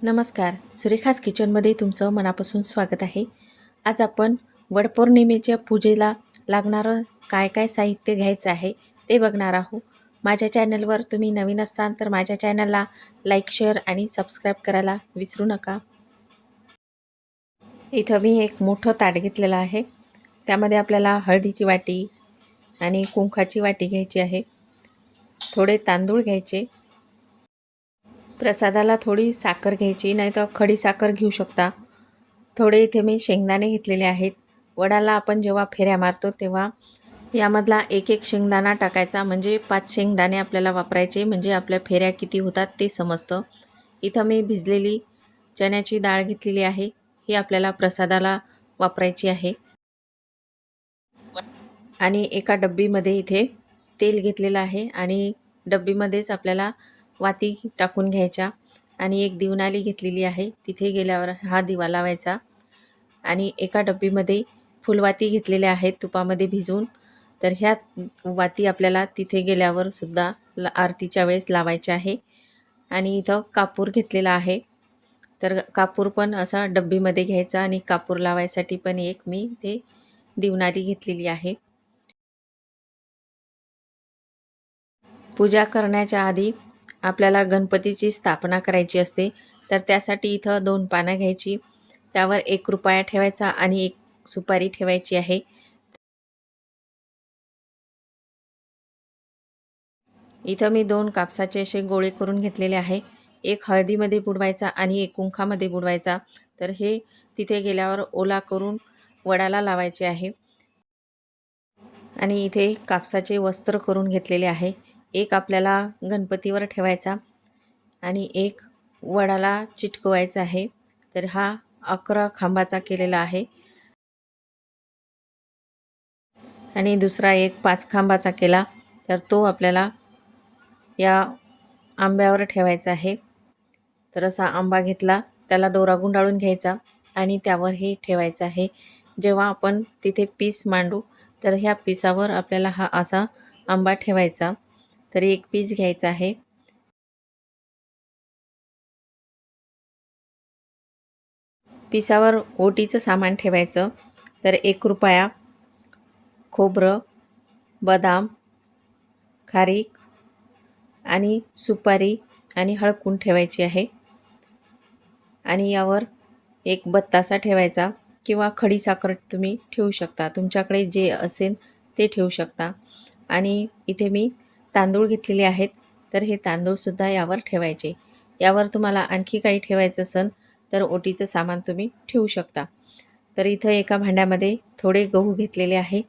नमस्कार, सुरेखास किचनमध्ये तुमचं मनापासून स्वागत आहे. आज आपण वडपौर्णिमेच्या पूजेला लागणारं काय काय साहित्य घ्यायचं आहे ते बघणार आहोत. माझ्या चॅनलवर तुम्ही नवीन असाल तर माझ्या चॅनलला लाईक, शेअर आणि सबस्क्राईब करायला विसरू नका. इथं मी एक मोठं ताट घेतलेलं आहे. त्यामध्ये आपल्याला हळदीची वाटी आणि कुंकाची वाटी घ्यायची आहे. थोडे तांदूळ घ्यायचे. प्रसादाला थोडी साखर घ्यायची, नाही तर खडी साखर घेऊ शकता. थोडे इथे मी शेंगदाणे घेतलेले आहेत. वडाला आपण जेव्हा फेऱ्या मारतो तेव्हा यामधला एक एक शेंगदाणा टाकायचा, म्हणजे 5 शेंगदाणे आपल्याला वापरायचे, म्हणजे आपल्या फेऱ्या किती होतात ते समजतं. इथं मी भिजलेली चण्याची डाळ घेतलेली आहे. ही आपल्याला प्रसादाला वापरायची आहे. आणि एका डब्बीमध्ये इथे तेल घेतलेलं आहे आणि डब्बीमध्येच आपल्याला वाती टाकून घ्यायच्या. आणि एक दिवनाली घेतलेली आहे, तिथे गेल्यावर हा दिवा लावायचा. आणि एका डब्बीमध्ये फुलवाती घेतलेल्या आहेत तुपामध्ये भिजवून, तर ह्या वाती आपल्याला तिथे गेल्यावर सुद्धा आरतीच्या वेळेस लावायच्या आहे. आणि इथं कापूर घेतलेला आहे, तर कापूर पण असा डब्बीमध्ये घ्यायचा आणि कापूर लावायसाठी पण एक मी ते दिवनाली घेतलेली आहे. पूजा करण्याच्या आधी आपल्याला गणपतीची स्थापना करायची असते, तर त्यासाठी इथं 2 पानं घ्यायची, त्यावर 1 रुपया ठेवायचा आणि 1 सुपारी ठेवायची आहे. इथं मी 2 कापसाचे असे गोळे करून घेतलेले आहे. एक हळदीमध्ये बुडवायचा आणि एक कुंकामध्ये बुडवायचा, तर हे तिथे गेल्यावर ओला करून वडाला लावायचे आहे. आणि इथे कापसाचे वस्त्र करून घेतलेले आहे. एक आपल्याला गणपतीवर ठेवायचा आणि एक वडाला चिटकवायचा आहे. तर हा 11 खांबाचा केलेला आहे. आणि दुसरा एक 5 खांबाचा केला, तर तो आपल्याला या आंब्यावर ठेवायचा आहे. तर असा आंबा घेतला, त्याला दोरा गुंडाळून घ्यायचा आणि त्यावर हे ठेवायचं आहे. जेव्हा आपण तिथे पीस मांडू, तर ह्या पीसावर आपल्याला हा असा आंबा ठेवायचा. तर एक पीस घ्यायचा आहे. पीसावर ओटीचं सामान ठेवायचं, तर 1 रुपया, खोबरं, बदाम, खारीक आणि सुपारी आणि हळकुंड ठेवायची आहे. आणि यावर एक बत्तासा ठेवायचा किंवा खडीसाखर तुम्ही ठेवू शकता, तुमच्याकडे जे असेल ते ठेवू शकता. आणि इथे मी तांदूळ घेतलेले आहेत, तर हे तांदूळसुद्धा यावर ठेवायचे. यावर तुम्हाला आणखी काही ठेवायचं असेल तर ओटीचं सामान तुम्ही ठेवू शकता. तर इथं एका भांड्यामध्ये थोडे गहू घेतलेले आहे.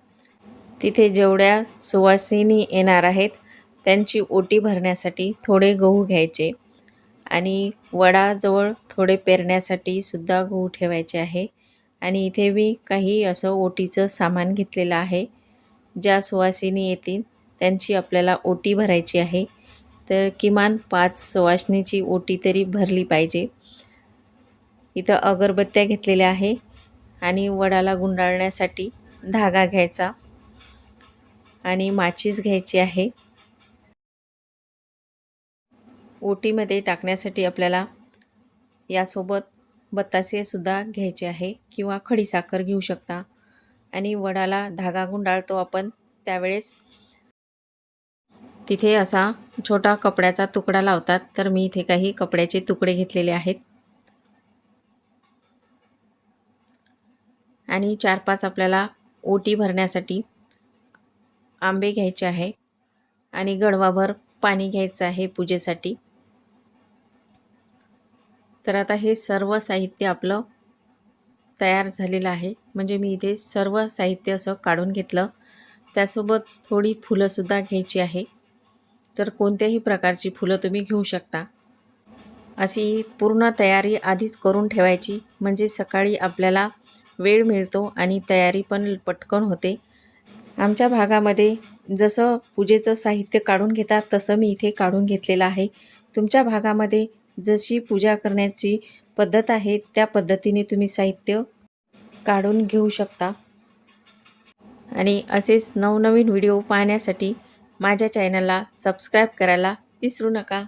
तिथे जेवढ्या सुवासिनी येणार आहेत त्यांची ओटी भरण्यासाठी थोडे गहू घ्यायचे. आणि वडाजवळ थोडे पेरण्यासाठी सुद्धा गहू ठेवायचे आहे. आणि इथे मी काही असं ओटीचं सामान घेतलेलं आहे. ज्या सुवासिनी येतील त्यांची आपल्याला ओटी भरायची आहे, तर किमान 5 सुवासिनीची ओटी तरी भरली पाहिजे. इथं अगरबत्त्या घेतलेल्या आहे आणि वडाला गुंडाळण्यासाठी धागा घ्यायचा आणि माचीस घ्यायची आहे. ओटीमध्ये टाकण्यासाठी आपल्याला यासोबत बत्तासेसुद्धा घ्यायचे आहे किंवा खडीसाखर घेऊ शकता. आणि वडाला धागा गुंडाळतो आपण त्यावेळेस तिथे असा छोटा कपड्याचा तुकडा लावतात, तर मी इथे काही कपड्याचे तुकडे घेतलेले आहेत. आणि 4-5 आपल्याला ओटी भरण्यासाठी आंबे घ्यायचे आहे आणि गडवाभर पाणी घ्यायचं आहे पूजेसाठी. तर आता हे सर्व साहित्य आपलं तयार झालेलं आहे. म्हणजे मी इथे सर्व साहित्य असं काढून घेतलं. त्यासोबत थोडी फुलंसुद्धा घ्यायची आहे, तर कोणत्याही प्रकारची फुलं तुम्ही घेऊ शकता. अशी पूर्ण तयारी आधीच करून ठेवायची, म्हणजे सकाळी आपल्याला वेळ मिळतो आणि तयारी पण पटकन होते. आमच्या भागामध्ये जसं पूजेचं साहित्य काढून घेतात तसं मी इथे काढून घेतलेलं आहे. तुमच्या भागामध्ये जशी पूजा करण्याची पद्धत आहे त्या पद्धतीने तुम्ही साहित्य काढून घेऊ शकता. आणि असेच नवनवीन व्हिडिओ पाहण्यासाठी माझ्या चॅनलला सबस्क्राईब करायला विसरू नका.